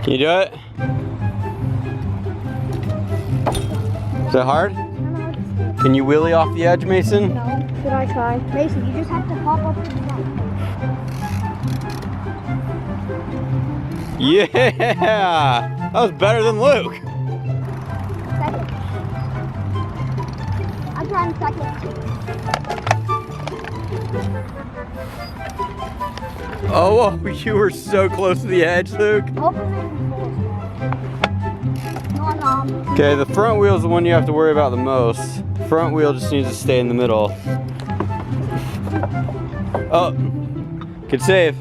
Can you do it? Is that hard? Can you wheelie off the edge, Mason? No. Should I try? Mason, you just have to hop up to the front. Yeah! That was better than Luke. Second. I'm trying second. Oh, you were so close to the edge, Luke. Okay, the front wheel is the one you have to worry about the most. Front wheel just needs to stay in the middle. Oh, good save.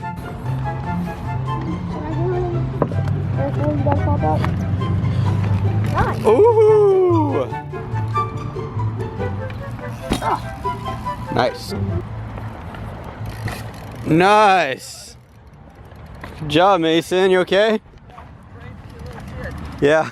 Ooh! Nice. Nice. Good job, Mason. You okay? Yeah.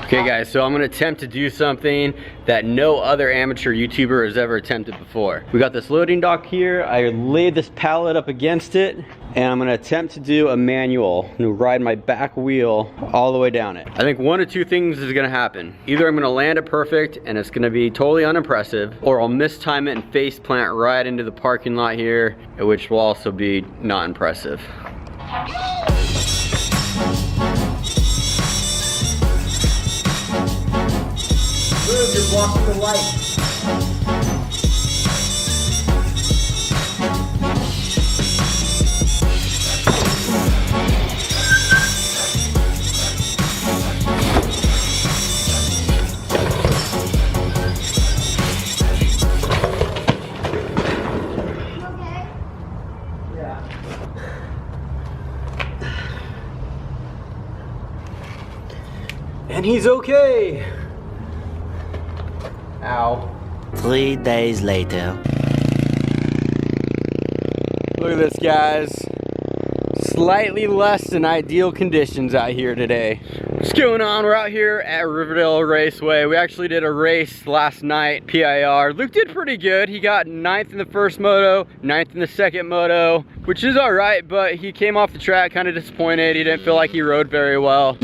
Okay guys, so I'm gonna attempt to do something that no other amateur YouTuber has ever attempted before. We got this loading dock here. I laid this pallet up against it, and I'm gonna attempt to do a manual. I'm gonna ride my back wheel all the way down it. I think one of two things is gonna happen. Either I'm gonna land it perfect and it's gonna be totally unimpressive, or I'll mistime it and face plant right into the parking lot here, which will also be not impressive. You're blocking the light. Okay. Yeah. And he's okay. Ow. 3 days later. Look at this, guys. Slightly less than ideal conditions out here today. What's going on? We're out here at Riverdale Raceway. We actually did a race last night, PIR. Luke did pretty good. He got 9th in the first moto, 9th in the second moto, which is all right, but he came off the track kind of disappointed. He didn't feel like he rode very well.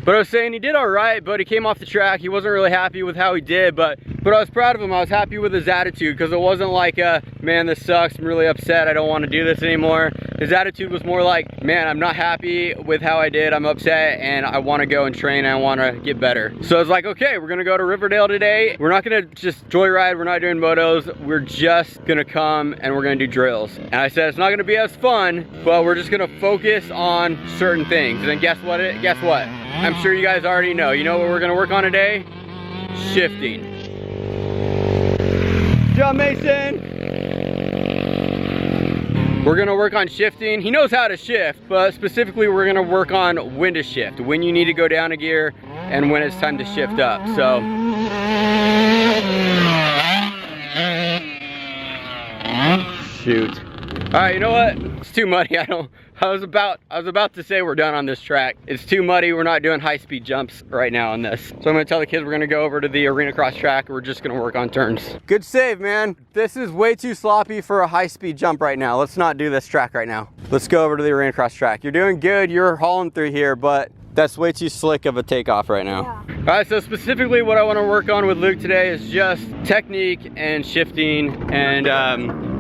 But I was saying he did all right, but he came off the track. He wasn't really happy with how he did, but I was proud of him. I was happy with his attitude, because it wasn't like, man, this sucks, I'm really upset, I don't want to do this anymore. His attitude was more like, man, I'm not happy with how I did, I'm upset, and I want to go and train, and I want to get better. So I was like, okay, we're gonna go to Riverdale today. We're not gonna just joyride, we're not doing motos, we're just gonna come and we're gonna do drills. And I said it's not gonna be as fun, but we're just gonna focus on certain things. And then guess what? I'm sure you guys already know. You know what we're gonna work on today? Shifting. Good job, Mason. We're gonna work on shifting. He knows how to shift, but specifically we're gonna work on when to shift, when you need to go down a gear and when it's time to shift up. So. Shoot. All right, you know what? It's too muddy. I was about to say we're done on this track. It's too muddy. We're not doing high-speed jumps right now on this. So I'm gonna tell the kids we're gonna go over to the arena cross track. We're just gonna work on turns. Good save, man. This is way too sloppy for a high-speed jump right now. Let's not do this track right now. Let's go over to the arena cross track. You're doing good. You're hauling through here, but that's way too slick of a takeoff right now. Yeah. All right, so specifically what I want to work on with Luke today is just technique and shifting and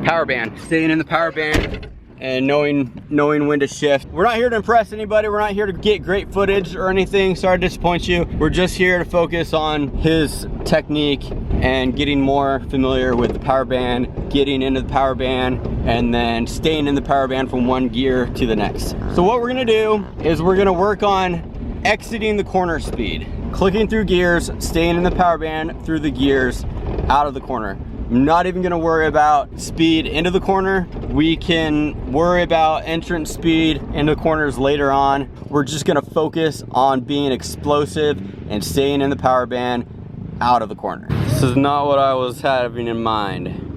power band. Staying in the power band and knowing when to shift. We're not here to impress anybody. We're not here to get great footage or anything. Sorry to disappoint you. We're just here to focus on his technique and getting more familiar with the power band, getting into the power band, and then staying in the power band from one gear to the next. So what we're gonna do is we're gonna work on exiting the corner speed. Clicking through gears, staying in the power band through the gears, out of the corner. I'm not even gonna worry about speed into the corner. We can worry about entrance speed into the corners later on. We're just gonna focus on being explosive and staying in the power band out of the corner. This is not what I was having in mind.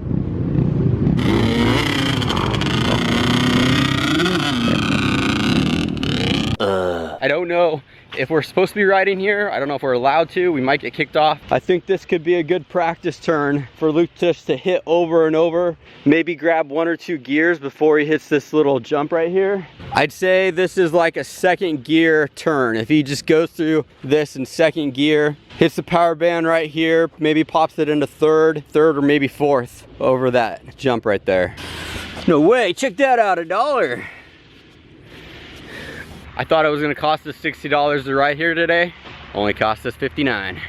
I don't know if we're supposed to be riding here. I don't know if we're allowed to. We might get kicked off. I think this could be a good practice turn for Luke just to hit over and over. Maybe grab 1 or 2 gears before he hits this little jump right here. I'd say this is like a 2nd gear turn. If he just goes through this in 2nd gear, hits the power band right here, maybe pops it into 3rd or maybe 4th over that jump right there. No way, check that out, $1. I thought it was gonna cost us $60 to ride here today. Only cost us $59.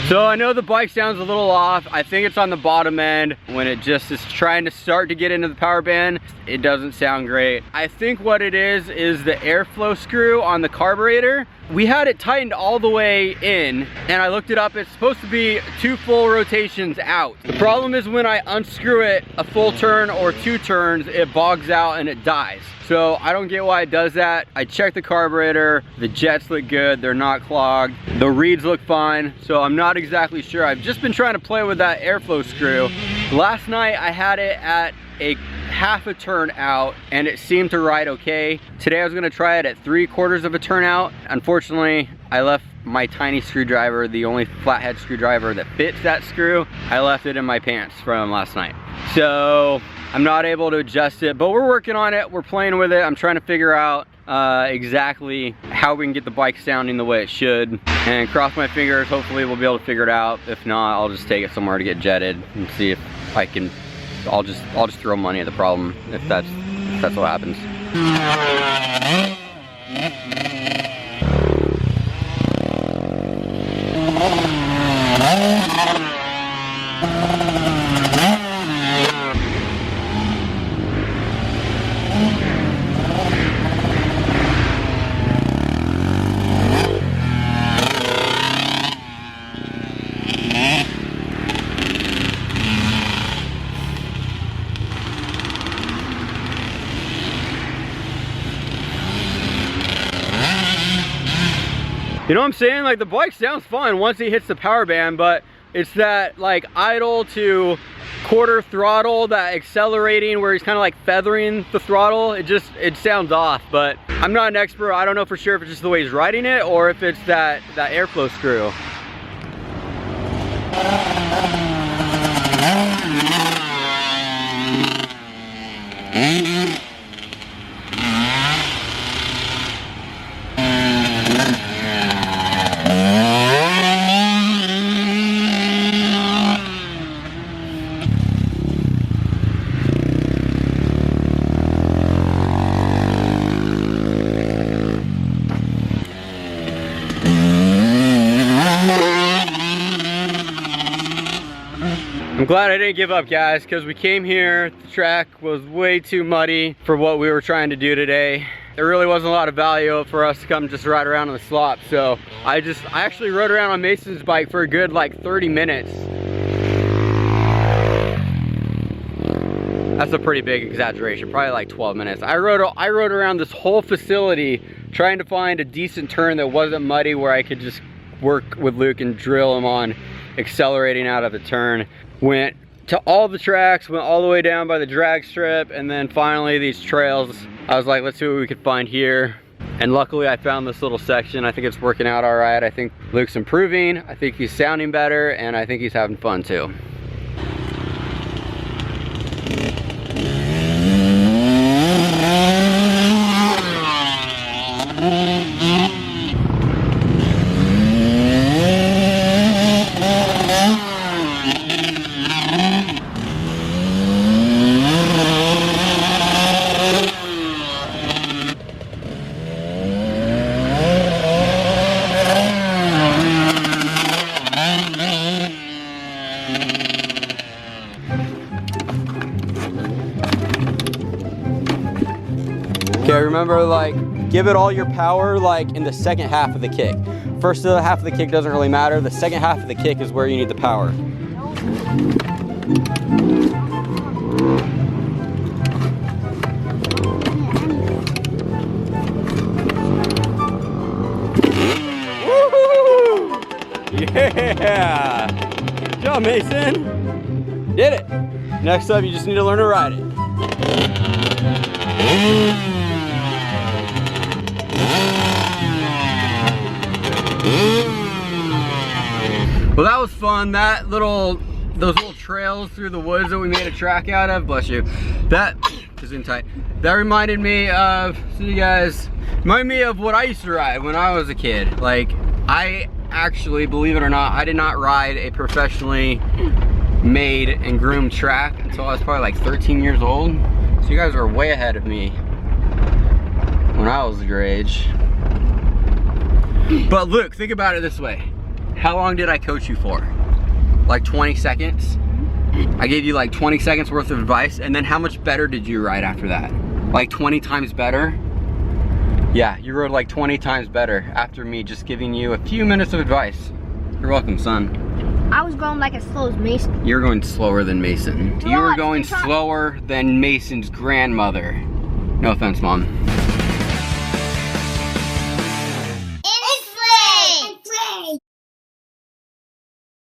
So I know the bike sounds a little off. I think it's on the bottom end. When it just is trying to start to get into the power band, it doesn't sound great. I think what it is the airflow screw on the carburetor. We had it tightened all the way in, and I looked it up. It's supposed to be 2 full rotations out. The problem is when I unscrew it a full turn or 2 turns, it bogs out and it dies. So I don't get why it does that. I checked the carburetor, the jets look good, they're not clogged. The reeds look fine, so I'm not exactly sure. I've just been trying to play with that airflow screw. Last night I had it at a half a turn out and it seemed to ride okay. Today I was gonna try it at 3/4 of a turn out. Unfortunately, I left my tiny screwdriver, the only flathead screwdriver that fits that screw, I left it in my pants from last night. So I'm not able to adjust it, but we're working on it. We're playing with it. I'm trying to figure out exactly how we can get the bike sounding the way it should, and cross my fingers, hopefully we'll be able to figure it out. If not, I'll just take it somewhere to get jetted and see if I can. I'll just throw money at the problem if that's what happens. You know what I'm saying? Like, the bike sounds fun once he hits the power band, but it's that like idle to quarter throttle, that accelerating where he's kind of like feathering the throttle. It sounds off, but I'm not an expert. I don't know for sure if it's just the way he's riding it or if it's that airflow screw. I'm glad I didn't give up, guys, because we came here, the track was way too muddy for what we were trying to do today. There really wasn't a lot of value for us to come just ride around on the slop, so I actually rode around on Mason's bike for a good like 30 minutes. That's a pretty big exaggeration, probably like 12 minutes. I rode around this whole facility trying to find a decent turn that wasn't muddy where I could just work with Luke and drill him on accelerating out of the turn. Went to all the tracks, went all the way down by the drag strip, and then finally these trails. I was like, let's see what we could find here. And luckily I found this little section. I think it's working out all right. I think Luke's improving. I think he's sounding better, and I think he's having fun too. Okay, remember, like, give it all your power, like, in the second half of the kick. First half of the kick doesn't really matter. The second half of the kick is where you need the power. Yeah! Good job, Mason. Did it. Next up, you just need to learn to ride it. Well, that was fun. Those little trails through the woods that we made a track out of, bless you. That is in tight. That reminded me of, reminded me of what I used to ride when I was a kid. Like, I actually, believe it or not, I did not ride a professionally made and groomed track until I was probably like 13 years old. So you guys are way ahead of me when I was your age. But look, think about it this way. How long did I coach you for? Like 20 seconds? I gave you like 20 seconds worth of advice, and then how much better did you ride after that? Like 20 times better? Yeah, you rode like 20 times better after me just giving you a few minutes of advice. You're welcome, son. I was going like as slow as Mason. You're going slower than Mason. You were going slower than Mason's grandmother. No offense, Mom.